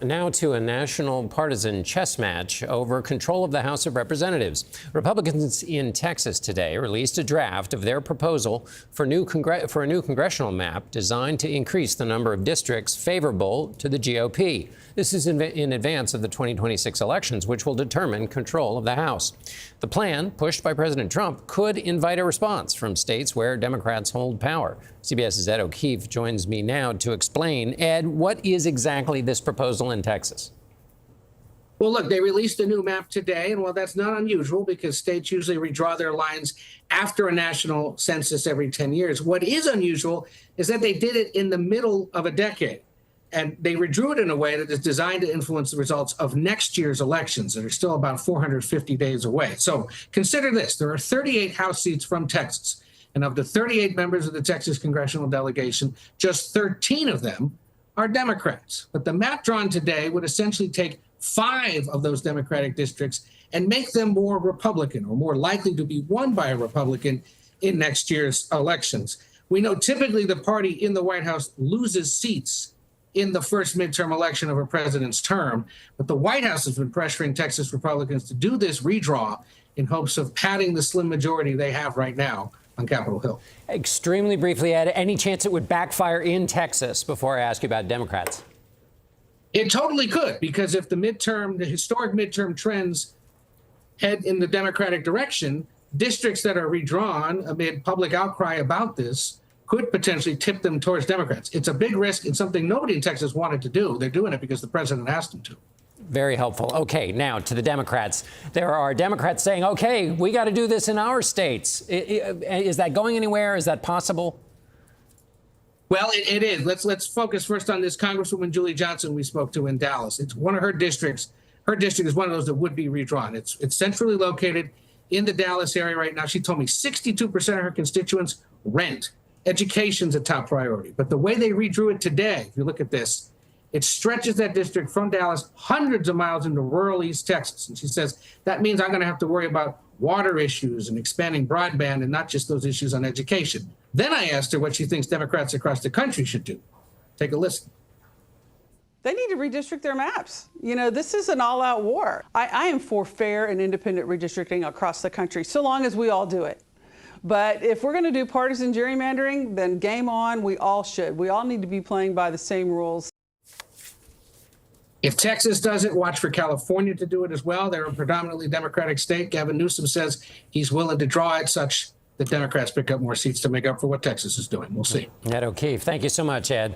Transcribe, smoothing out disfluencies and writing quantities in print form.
Now to a national partisan chess match over control of the House of Representatives. Republicans in Texas today released a draft of their proposal for a new congressional map designed to increase the number of districts favorable to the GOP. This is in advance of the 2026 elections, which will determine control of the House. The plan, pushed by President Trump, could invite a response from states where Democrats hold power. CBS's Ed O'Keefe joins me now to explain. Ed, what is exactly this proposal in Texas? Well, look, they released a new map today, and while that's not unusual because states usually redraw their lines after a national census every 10 years, what is unusual is that they did it in the middle of a decade. And they redrew it in a way that is designed to influence the results of next year's elections that are still about 450 days away. So consider this. There are 38 House seats from Texas. And of the 38 members of the Texas congressional delegation, just 13 of them are Democrats. But the map drawn today would essentially take 5 of those Democratic districts and make them more Republican or more likely to be won by a Republican in next year's elections. We know typically the party in the White House loses seats in the first midterm election of a president's term. But the White House has been pressuring Texas Republicans to do this redraw in hopes of padding the slim majority they have right now on Capitol Hill. Extremely briefly, Ed, any chance it would backfire in Texas before I ask you about Democrats? It totally could, because if the historic midterm trends head in the Democratic direction, districts that are redrawn amid public outcry about this could potentially tip them towards Democrats. It's a big risk. It's something nobody in Texas wanted to do. They're doing it because the president asked them to. Very helpful. Okay, now to the Democrats. There are Democrats saying, okay, we got to do this in our states. Is that going anywhere? Is that possible? Well, it is. Let's focus first on this Congresswoman Julie Johnson we spoke to in Dallas. It's one of her districts. Her district is one of those that would be redrawn. It's centrally located in the Dallas area right now. She told me 62% of her constituents rent. Education's a top priority. But the way they redrew it today, if you look at this, it stretches that district from Dallas hundreds of miles into rural East Texas. And she says, that means I'm going to have to worry about water issues and expanding broadband and not just those issues on education. Then I asked her what she thinks Democrats across the country should do. Take a listen. They need to redistrict their maps. You know, this is an all-out war. I am for fair and independent redistricting across the country, so long as we all do it. But if we're going to do partisan gerrymandering, then game on. We all should. We all need to be playing by the same rules. If Texas does it, watch for California to do it as well. They're a predominantly Democratic state. Gavin Newsom says he's willing to draw it such that Democrats pick up more seats to make up for what Texas is doing. We'll see. Ed O'Keefe, thank you so much, Ed.